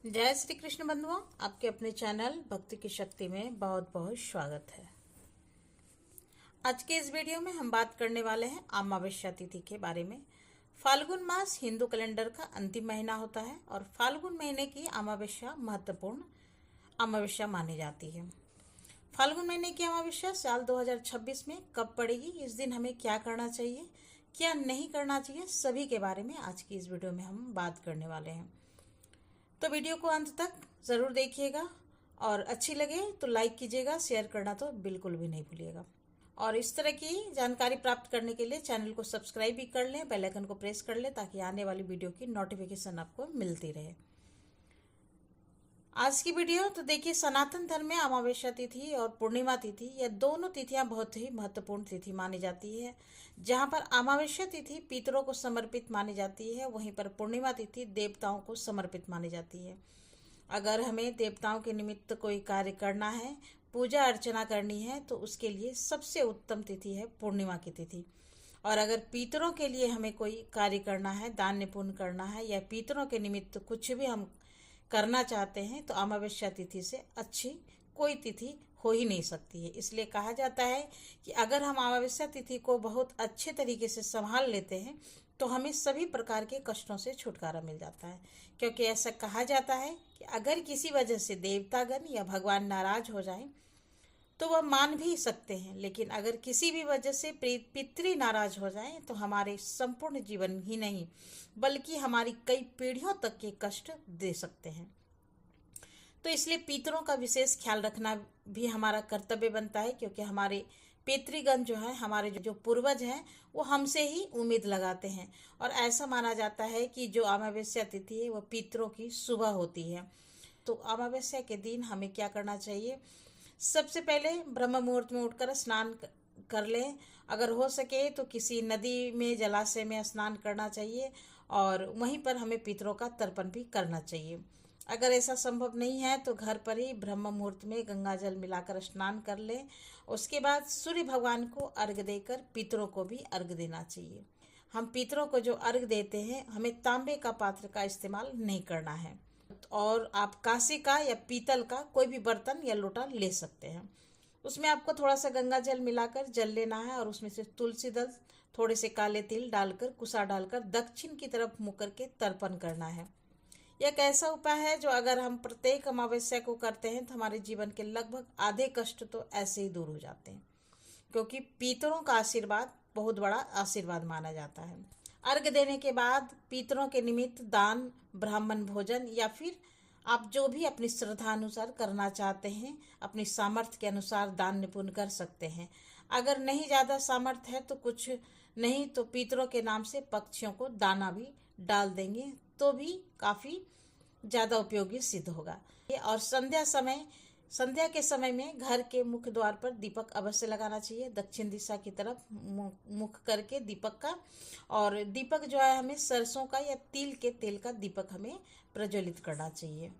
जय श्री कृष्ण बंधुओं, आपके अपने चैनल भक्ति की शक्ति में बहुत बहुत स्वागत है। आज के इस वीडियो में हम बात करने वाले हैं अमावस्या तिथि के बारे में। फाल्गुन मास हिंदू कैलेंडर का अंतिम महीना होता है और फाल्गुन महीने की अमावस्या महत्वपूर्ण अमावस्या मानी जाती है। फाल्गुन महीने की अमावस्या साल 2026 में कब पड़ेगी, इस दिन हमें क्या करना चाहिए, क्या नहीं करना चाहिए, सभी के बारे में आज की इस वीडियो में हम बात करने वाले हैं। तो वीडियो को अंत तक ज़रूर देखिएगा और अच्छी लगे तो लाइक कीजिएगा, शेयर करना तो बिल्कुल भी नहीं भूलिएगा। और इस तरह की जानकारी प्राप्त करने के लिए चैनल को सब्सक्राइब भी कर लें, बेल आइकन को प्रेस कर लें ताकि आने वाली वीडियो की नोटिफिकेशन आपको मिलती रहे। आज की वीडियो तो देखिए, सनातन धर्म में अमावस्या तिथि और पूर्णिमा तिथि यह दोनों तिथियां बहुत ही महत्वपूर्ण तिथि मानी जाती है। जहां पर अमावस्या तिथि पितरों को समर्पित मानी जाती है, वहीं पर पूर्णिमा तिथि देवताओं को समर्पित मानी जाती है। अगर हमें देवताओं के निमित्त कोई कार्य करना है, पूजा अर्चना करनी है, तो उसके लिए सबसे उत्तम तिथि है पूर्णिमा की तिथि। और अगर पितरों के लिए हमें कोई कार्य करना है, दान पुण्य करना है या पितरों के निमित्त कुछ भी हम करना चाहते हैं, तो अमावस्या तिथि से अच्छी कोई तिथि हो ही नहीं सकती है। इसलिए कहा जाता है कि अगर हम अमावस्या तिथि को बहुत अच्छे तरीके से संभाल लेते हैं तो हमें सभी प्रकार के कष्टों से छुटकारा मिल जाता है। क्योंकि ऐसा कहा जाता है कि अगर किसी वजह से देवतागण या भगवान नाराज हो जाएं तो वह मान भी सकते हैं, लेकिन अगर किसी भी वजह से पितृ नाराज हो जाएं तो हमारे संपूर्ण जीवन ही नहीं बल्कि हमारी कई पीढ़ियों तक के कष्ट दे सकते हैं। तो इसलिए पितरों का विशेष ख्याल रखना भी हमारा कर्तव्य बनता है, क्योंकि हमारे पितृगण जो है, हमारे जो पूर्वज हैं, वो हमसे ही उम्मीद लगाते हैं। और ऐसा माना जाता है कि जो अमावस्या तिथि है वह पितरों की सुबह होती है। तो अमावस्या के दिन हमें क्या करना चाहिए? सबसे पहले ब्रह्म मुहूर्त में उठकर स्नान कर लें। अगर हो सके तो किसी नदी में, जलाशय में स्नान करना चाहिए और वहीं पर हमें पितरों का तर्पण भी करना चाहिए। अगर ऐसा संभव नहीं है तो घर पर ही ब्रह्म मुहूर्त में गंगा जल मिलाकर स्नान कर लें। उसके बाद सूर्य भगवान को अर्घ्य देकर पितरों को भी अर्घ्य देना चाहिए। हम पितरों को जो अर्घ्य देते हैं, हमें तांबे का पात्र का इस्तेमाल नहीं करना है और आप कांसे का या पीतल का कोई भी बर्तन या लोटा ले सकते हैं। उसमें आपको थोड़ा सा गंगा जल मिलाकर जल लेना है और उसमें से तुलसी दल, थोड़े से काले तिल डालकर, कुसा डालकर दक्षिण की तरफ मुँह करके तर्पण करना है। यह एक ऐसा उपाय है जो अगर हम प्रत्येक अमावस्या को करते हैं तो हमारे जीवन के लगभग आधे कष्ट तो ऐसे ही दूर हो जाते हैं, क्योंकि पितरों का आशीर्वाद बहुत बड़ा आशीर्वाद माना जाता है। अर्घ्य देने के बाद पितरों के निमित्त दान, ब्राह्मण भोजन या फिर आप जो भी अपनी श्रद्धा अनुसार करना चाहते हैं, अपनी सामर्थ्य के अनुसार दान पुण्य कर सकते हैं। अगर नहीं ज़्यादा सामर्थ्य है तो कुछ नहीं तो पितरों के नाम से पक्षियों को दाना भी डाल देंगे तो भी काफ़ी ज़्यादा उपयोगी सिद्ध होगा। और संध्या के समय में घर के मुख्य द्वार पर दीपक अवश्य लगाना चाहिए, दक्षिण दिशा की तरफ मुख करके दीपक का। और दीपक जो है, हमें सरसों का या तिल के तेल का दीपक हमें प्रज्वलित करना चाहिए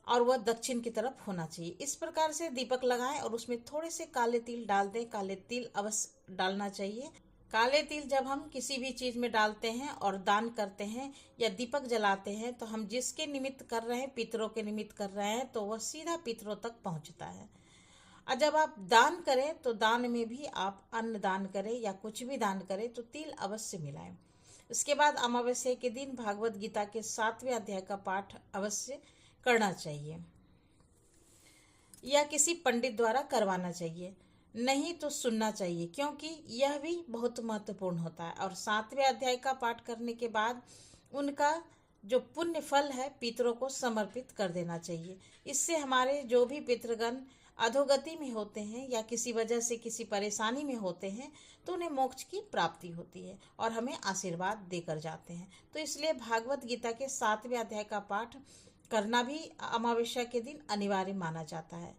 और वह दक्षिण की तरफ होना चाहिए। इस प्रकार से दीपक लगाएं और उसमें थोड़े से काले तिल डाल दें। काले तिल अवश्य डालना चाहिए। काले तिल जब हम किसी भी चीज़ में डालते हैं और दान करते हैं या दीपक जलाते हैं तो हम जिसके निमित्त कर रहे हैं, पितरों के निमित्त कर रहे हैं, तो वह सीधा पितरों तक पहुंचता है। और जब आप दान करें तो दान में भी आप अन्न दान करें या कुछ भी दान करें तो तिल अवश्य मिलाएं। इसके बाद अमावस्या के दिन भागवत गीता के 7वें अध्याय का पाठ अवश्य करना चाहिए या किसी पंडित द्वारा करवाना चाहिए, नहीं तो सुनना चाहिए, क्योंकि यह भी बहुत महत्वपूर्ण होता है। और 7वें अध्याय का पाठ करने के बाद उनका जो पुण्य फल है पितरों को समर्पित कर देना चाहिए। इससे हमारे जो भी पितृगण अधोगति में होते हैं या किसी वजह से किसी परेशानी में होते हैं तो उन्हें मोक्ष की प्राप्ति होती है और हमें आशीर्वाद देकर जाते हैं। तो इसलिए भागवत गीता के 7वें अध्याय का पाठ करना भी अमावस्या के दिन अनिवार्य माना जाता है।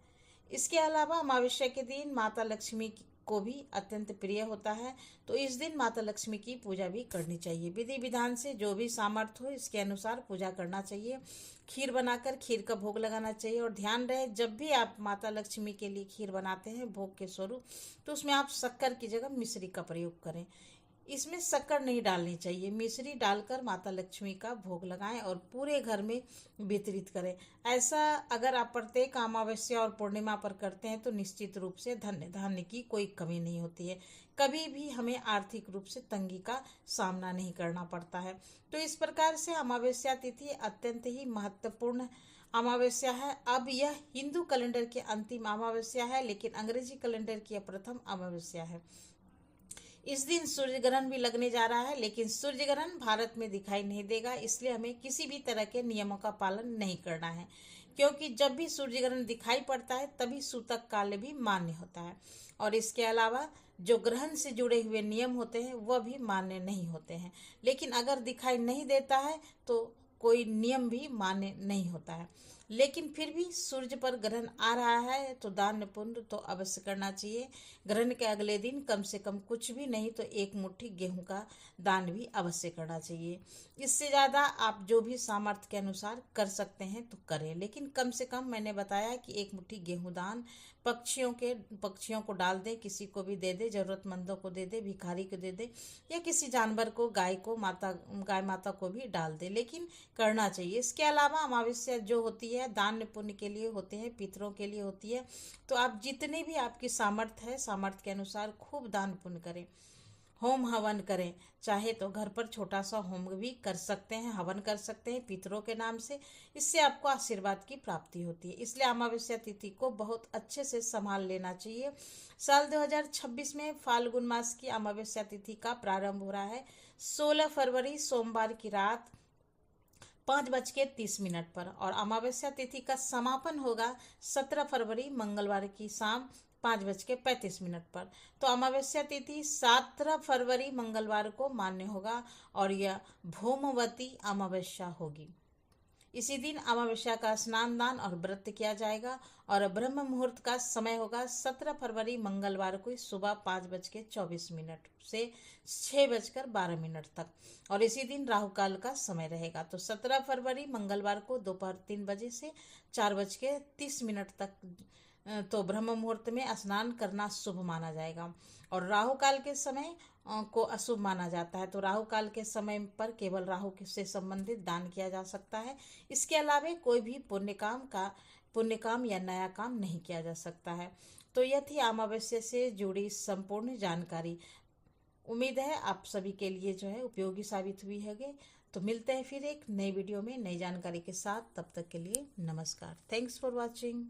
इसके अलावा अमावस्या के दिन माता लक्ष्मी को भी अत्यंत प्रिय होता है, तो इस दिन माता लक्ष्मी की पूजा भी करनी चाहिए। विधि विधान से जो भी सामर्थ्य हो इसके अनुसार पूजा करना चाहिए। खीर बनाकर खीर का भोग लगाना चाहिए और ध्यान रहे, जब भी आप माता लक्ष्मी के लिए खीर बनाते हैं भोग के स्वरूप, तो उसमें आप शक्कर की जगह मिश्री का प्रयोग करें। इसमें शक्कर नहीं डालनी चाहिए। मिश्री डालकर माता लक्ष्मी का भोग लगाएं और पूरे घर में वितरित करें। ऐसा अगर आप प्रत्येक अमावस्या और पूर्णिमा पर करते हैं तो निश्चित रूप से धन धान्य की कोई कमी नहीं होती है। कभी भी हमें आर्थिक रूप से तंगी का सामना नहीं करना पड़ता है। तो इस प्रकार से अमावस्या तिथि अत्यंत ही महत्वपूर्ण अमावस्या है। अब यह हिंदू कैलेंडर की अंतिम अमावस्या है, लेकिन अंग्रेजी कैलेंडर की यह प्रथम अमावस्या है। इस दिन सूर्य ग्रहण भी लगने जा रहा है, लेकिन सूर्य ग्रहण भारत में दिखाई नहीं देगा, इसलिए हमें किसी भी तरह के नियमों का पालन नहीं करना है। क्योंकि जब भी सूर्य ग्रहण दिखाई पड़ता है तभी सूतक काल भी मान्य होता है, और इसके अलावा जो ग्रहण से जुड़े हुए नियम होते हैं वह भी मान्य नहीं होते हैं। लेकिन अगर दिखाई नहीं देता है तो कोई नियम भी मान्य नहीं होता है। लेकिन फिर भी सूर्य पर ग्रहण आ रहा है तो दान पुण्य तो अवश्य करना चाहिए। ग्रहण के अगले दिन कम से कम कुछ भी नहीं तो एक मुट्ठी गेहूं का दान भी अवश्य करना चाहिए। इससे ज़्यादा आप जो भी सामर्थ्य के अनुसार कर सकते हैं तो करें, लेकिन कम से कम मैंने बताया कि एक मुट्ठी गेहूं दान पक्षियों को डाल दे, किसी को भी दे दे, जरूरतमंदों को दे दे, भिखारी को दे दे, या किसी जानवर को, गाय माता को भी डाल दे, लेकिन करना चाहिए। इसके अलावा अमावस्या जो होती है दान पुण्य के लिए होते हैं, पितरों के लिए होती है। तो आप जितने भी आपकी सामर्थ्य है, सामर्थ्य के अनुसार खूब दान पुण्य करें, होम हवन करें। चाहे तो घर पर छोटा सा होम भी कर सकते हैं, हवन कर सकते हैं पितरों के नाम से। इससे आपको आशीर्वाद की प्राप्ति होती है। इसलिए अमावस्या तिथि को बहुत अच्छे से संभाल लेना चाहिए। साल 2026 में फाल्गुन मास की अमावस्या तिथि का प्रारंभ हो रहा है 16 फरवरी सोमवार की रात 5:30 पर, और अमावस्या तिथि का समापन होगा 17 फरवरी मंगलवार की शाम 5:35 पर। तो अमावस्या तिथि 17 फरवरी मंगलवार को मान्य होगा और यह भौमवती अमावस्या होगी। इसी दिन अमावस्या का स्नान दान और व्रत किया जाएगा, और ब्रह्म मुहूर्त का समय होगा 17 फरवरी मंगलवार को सुबह 5:24 से 6:12 तक, और इसी दिन राहु काल का समय रहेगा। तो 17 फरवरी मंगलवार को दोपहर 3 बजे से 4:30 तक तो ब्रह्म मुहूर्त में स्नान करना शुभ माना जाएगा, और राहु काल के समय को अशुभ माना जाता है। तो राहु काल के समय पर केवल राहु से संबंधित दान किया जा सकता है। इसके अलावा कोई भी पुण्य काम या नया काम नहीं किया जा सकता है। तो यह थी अमावस्या से जुड़ी संपूर्ण जानकारी। उम्मीद है आप सभी के लिए जो है उपयोगी साबित हुई है। तो मिलते हैं फिर एक नई वीडियो में नई जानकारी के साथ। तब तक के लिए नमस्कार। Thanks for watching.